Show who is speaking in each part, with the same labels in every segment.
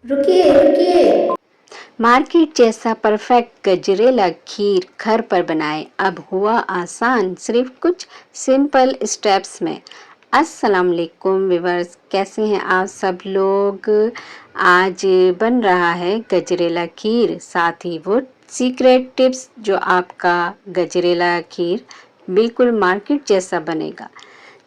Speaker 1: रुकिए रुकिए।
Speaker 2: मार्केट जैसा परफेक्ट गजरेला खीर घर पर बनाएं। अब हुआ आसान सिर्फ कुछ सिंपल स्टेप्स में। अस्सलाम वालेकुम व्यूअर्स, कैसे हैं आप सब लोग। आज बन रहा है गजरेला खीर, साथ ही वो सीक्रेट टिप्स जो आपका गजरेला खीर बिल्कुल मार्केट जैसा बनेगा।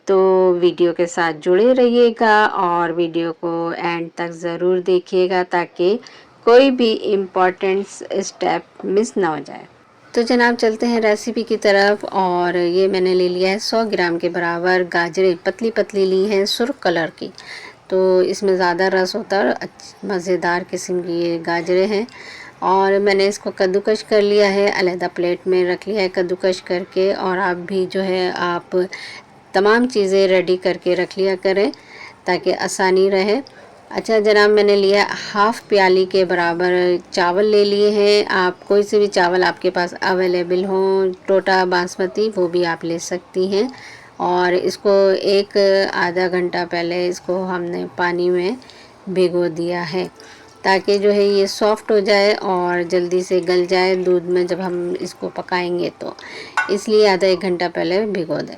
Speaker 2: तो वीडियो के साथ जुड़े रहिएगा और वीडियो को एंड तक ज़रूर देखिएगा ताकि कोई भी इम्पॉर्टेंट स्टेप मिस ना हो जाए। तो जनाब चलते हैं रेसिपी की तरफ। और ये मैंने ले लिया है 100 ग्राम के बराबर गाजरें, पतली पतली ली हैं सुर्ख कलर की। तो इसमें ज़्यादा रस होता है और मज़ेदार किस्म की ये गाजरें हैं। और मैंने इसको कद्दूकश कर लिया है, अलहदा प्लेट में रख लिया है कद्दूकश करके। और आप भी जो है आप तमाम चीज़ें रेडी करके रख लिया करें ताकि आसानी रहे। अच्छा जनाब, मैंने लिया हाफ़ प्याली के बराबर चावल ले लिए हैं। आप कोई से भी चावल आपके पास अवेलेबल हो, टोटा बासमती, वो भी आप ले सकती हैं। और इसको एक आधा घंटा पहले इसको हमने पानी में भिगो दिया है ताकि जो है ये सॉफ़्ट हो जाए और जल्दी से गल जाए दूध में जब हम इसको पकाएंगे, तो इसलिए आधा एक घंटा पहले भिगो दें।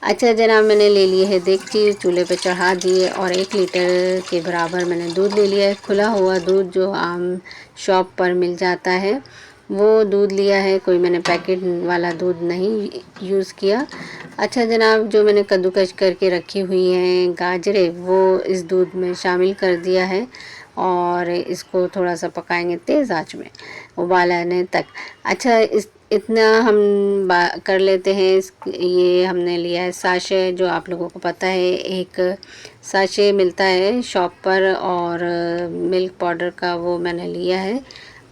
Speaker 2: अच्छा जनाब, मैंने ले लिए है देगची, चूल्हे पे चढ़ा दिए और 1 लीटर के बराबर मैंने दूध ले लिया है। खुला हुआ दूध जो आम शॉप पर मिल जाता है वो दूध लिया है, कोई मैंने पैकेट वाला दूध नहीं यूज़ किया। अच्छा जनाब, जो मैंने कद्दूकश करके रखी हुई हैं गाजरें वो इस दूध में शामिल कर दिया है और इसको थोड़ा सा पकाएंगे तेज़ आंच में उबाल आने तक। अच्छा, इस इतना हम कर लेते हैं। ये हमने लिया है साशे, जो आप लोगों को पता है एक साशे मिलता है शॉप पर, और मिल्क पाउडर का वो मैंने लिया है।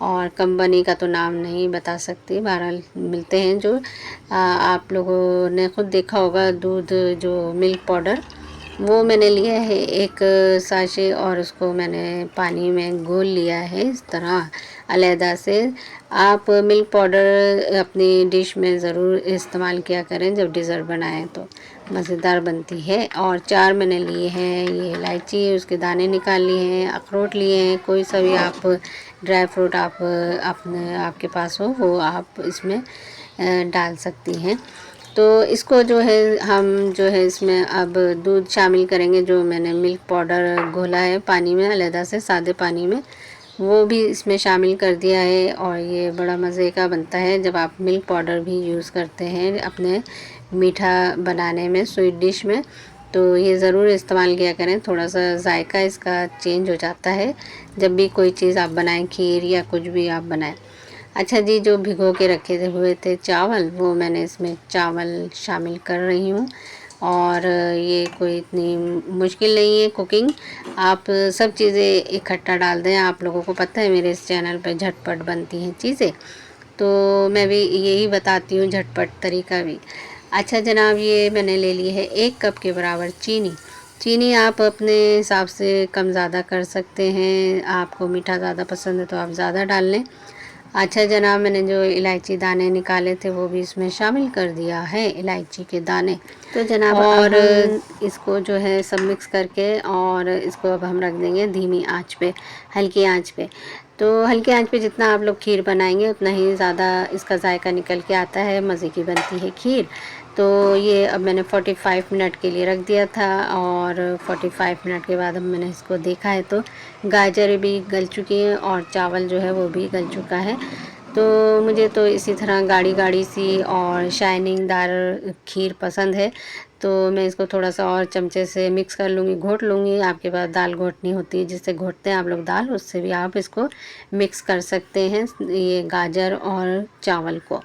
Speaker 2: और कंपनी का तो नाम नहीं बता सकती, बहरहाल मिलते हैं जो आप लोगों ने खुद देखा होगा दूध जो मिल्क पाउडर, वो मैंने लिया है एक साशे। और उसको मैंने पानी में घोल लिया है इस तरह अलहदा से। आप मिल्क पाउडर अपनी डिश में ज़रूर इस्तेमाल किया करें जब डिज़र्ट बनाएं तो मज़ेदार बनती है। और 4 मैंने लिए हैं ये इलायची, उसके दाने निकाल लिए हैं। अखरोट लिए हैं, कोई सा भी आप ड्राई फ्रूट आप अपने आपके पास हो वो आप इसमें डाल सकती हैं। तो इसको जो है हम जो है इसमें अब दूध शामिल करेंगे, जो मैंने मिल्क पाउडर घोला है पानी में अलहदा से, सादे पानी में, वो भी इसमें शामिल कर दिया है। और ये बड़ा मज़े का बनता है जब आप मिल्क पाउडर भी यूज़ करते हैं अपने मीठा बनाने में, स्वीट डिश में, तो ये ज़रूर इस्तेमाल किया करें। थोड़ा सा जायका इसका चेंज हो जाता है जब भी कोई चीज़ आप बनाएं, खीर या कुछ भी आप बनाएं। अच्छा जी, जो भिगो के रखे हुए थे चावल, वो मैंने इसमें चावल शामिल कर रही हूँ। और ये कोई इतनी मुश्किल नहीं है कुकिंग, आप सब चीज़ें इकट्ठा डाल दें। आप लोगों को पता है मेरे इस चैनल पे झटपट बनती हैं चीज़ें, तो मैं भी यही बताती हूँ झटपट तरीका भी। अच्छा जनाब, ये मैंने ले ली है 1 कप के बराबर चीनी। चीनी आप अपने हिसाब से कम ज़्यादा कर सकते हैं, आपको मीठा ज़्यादा पसंद है तो आप ज़्यादा डाल लें। अच्छा जनाब, मैंने जो इलायची दाने निकाले थे वो भी इसमें शामिल कर दिया है, इलायची के दाने। तो जनाब और इसको जो है सब मिक्स करके और इसको अब हम रख देंगे धीमी आंच पे, हल्की आंच पे। तो हल्की आंच पे जितना आप लोग खीर बनाएंगे उतना ही ज़्यादा इसका जायका निकल के आता है, मज़े की बनती है खीर। तो ये अब मैंने 45 मिनट के लिए रख दिया था और 45 मिनट के बाद अब मैंने इसको देखा है तो गाजर भी गल चुकी हैं और चावल जो है वो भी गल चुका है। तो मुझे तो इसी तरह गाढ़ी गाढ़ी सी और शाइनिंगदार खीर पसंद है, तो मैं इसको थोड़ा सा और चमचे से मिक्स कर लूँगी, घोट लूँगी। आपके पास दाल घोटनी होती है जिससे घोटते हैं आप लोग दाल, उससे भी आप इसको मिक्स कर सकते हैं ये गाजर और चावल को।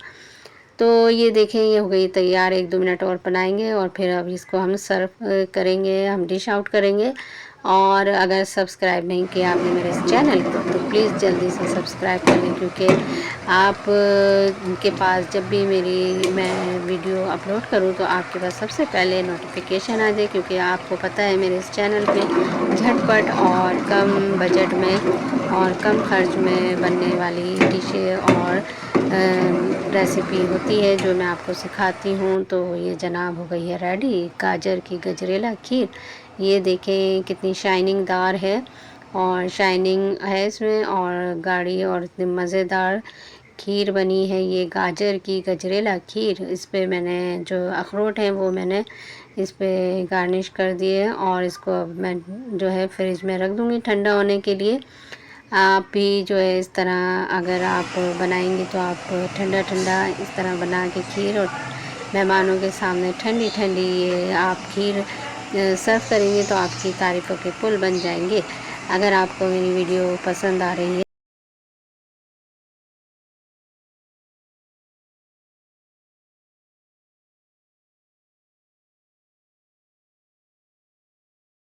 Speaker 2: तो ये देखें ये हो गई तैयार, 1-2 मिनट और बनाएंगे और फिर अब इसको हम सर्व करेंगे, हम डिश आउट करेंगे। और अगर सब्सक्राइब नहीं किया आपने मेरे इस चैनल को तो प्लीज़ जल्दी से सब्सक्राइब कर लें, क्योंकि आप के पास जब भी मैं वीडियो अपलोड करूं तो आपके पास सबसे पहले नोटिफिकेशन आ जाए, क्योंकि आपको पता है मेरे इस चैनल पे झटपट और कम बजट में और कम खर्च में बनने वाली डिशें और रेसिपी होती है जो मैं आपको सिखाती हूँ। तो ये जनाब हो गई है रेडी गाजर की गजरेला खीर। ये देखें कितनी शाइनिंगदार है और शाइनिंग है इसमें और गाढ़ी और इतनी मज़ेदार खीर बनी है। ये गाजर की गजरेला खीर, इस पे मैंने जो अखरोट हैं वो मैंने इस पे गार्निश कर दिए हैं और इसको अब मैं जो है फ्रिज में रख दूँगी ठंडा होने के लिए। आप भी जो है इस तरह अगर आप बनाएंगे तो आप ठंडा ठंडा इस तरह बना के खीर और मेहमानों के सामने ठंडी ठंडी ये आप खीर सर्व करेंगे तो आपकी तारीफ़ों के पुल बन जाएंगे। अगर आपको मेरी वीडियो पसंद आ रही है